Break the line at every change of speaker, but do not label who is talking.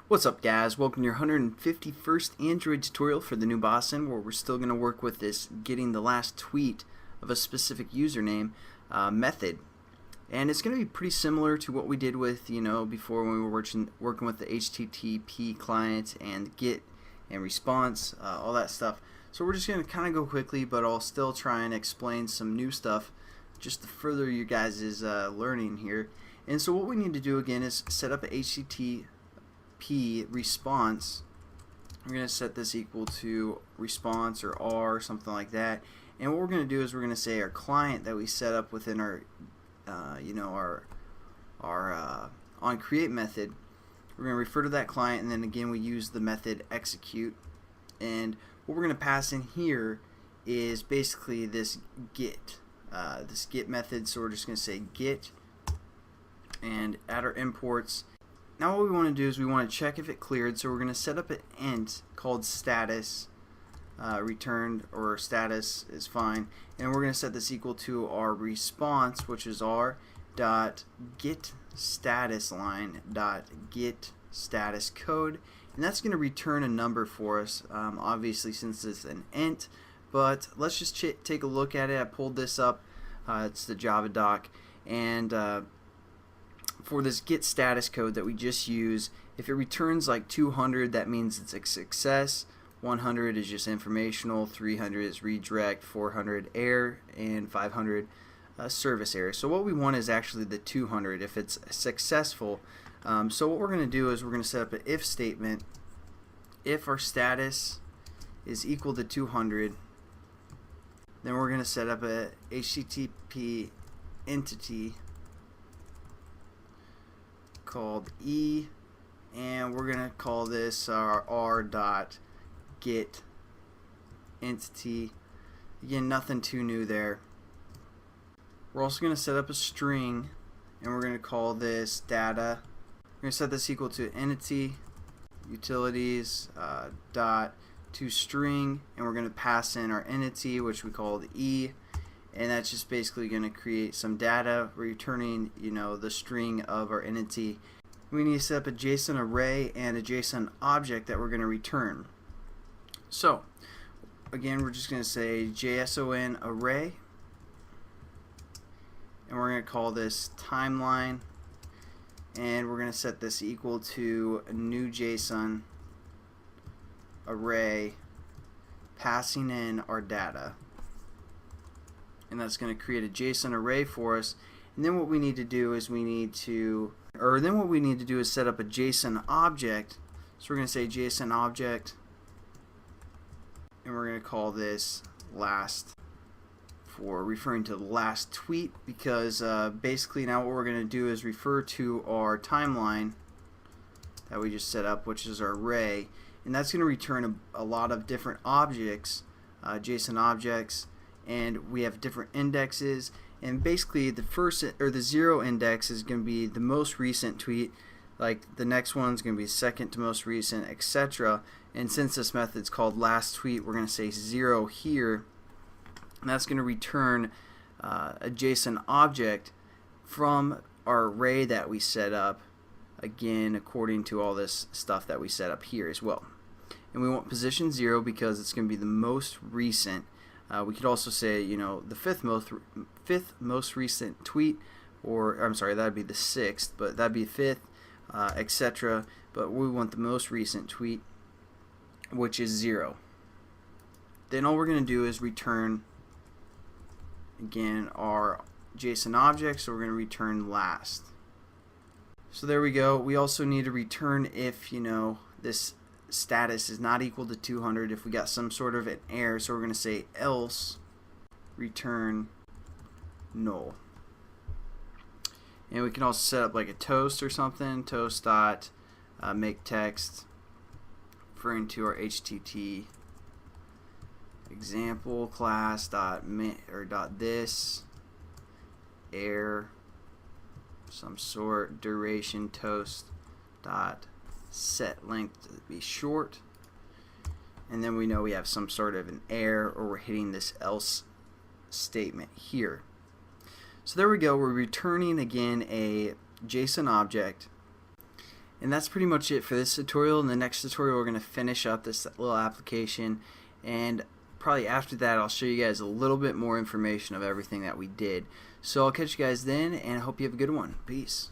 What's up, guys? Welcome to your 151st Android tutorial for the new Boston, where we're still going to work with this getting the last tweet of a specific username method. And it's going to be pretty similar to what we did with, before when we were working with the HTTP client and get and response, all that stuff. So we're just going to kind of go quickly, but I'll still try and explain some new stuff just to further you guys' learning here. And so what we need to do again is set up an HTTP response. We're going to set this equal to response or R, something like that. And what we're going to do is we're going to say our client that we set up within our onCreate method. We're going to refer to that client, and then again we use the method execute. And what we're going to pass in here is basically this get method. So we're just going to say get and add our imports. Now what we want to do is we want to check if it cleared, so we're going to set up an int called status returned, or status is fine, and we're going to set this equal to our response, which is our dot get status line dot get status code, and that's going to return a number for us, obviously since it's an int. But let's just take a look at it. I pulled this up, it's the Java doc, and for this get status code that we just use, if it returns like 200, that means it's a success. 100 is just informational, 300 is redirect, 400 error, and 500 service error. So what we want is actually the 200 if it's successful. So what we're going to do is we're going to set up an if statement. If our status is equal to 200, then we're going to set up a HTTP entity called E, and we're going to call this our r.get entity. Again, nothing too new there. We're also going to set up a string, and we're going to call this data. We're going to set this equal to entity utilities dot to string, and we're going to pass in our entity, which we call the E, and that's just basically going to create some data returning the string of our entity. We need to set up a JSON array and a JSON object that we're going to return. So again, we're just going to say JSONarray, and we're going to call this timeline, and we're going to set this equal to a new JSON array passing in our data, and that's going to create a JSON array for us. And then what we need to do is set up a JSON object. So we're going to say JSON object, and we're going to call this last, for referring to the last tweet, because basically now what we're going to do is refer to our timeline that we just set up, which is our array, and that's going to return a lot of different objects, JSON objects, and we have different indexes. And basically the first or the 0 index is going to be the most recent tweet, like the next one's going to be second to most recent, etc. And since this method's called last tweet, we're going to say 0 here, and that's going to return a JSON object from our array that we set up, again according to all this stuff that we set up here as well. And we want position 0 because it's going to be the most recent. We could also say, the fifth most recent tweet, or I'm sorry, that'd be the 6th, but that'd be 5th, etc. But we want the most recent tweet, which is 0. Then all we're going to do is return again our JSON object, so we're going to return last. So there we go. We also need to return if this status is not equal to 200, if we got some sort of an error. So we're going to say else return null. And we can also set up like a toast or something, toast dot make text referring to our HTTP example class dot this error some sort, duration toast dot set length to be short, and then we know we have some sort of an error, or we're hitting this else statement here. So there we go, we're returning again a JSON object, And that's pretty much it for this tutorial. In the next tutorial, we're going to finish up this little application, and probably after that I'll show you guys a little bit more information of everything that we did. So I'll catch you guys then, and I hope you have a good one. Peace.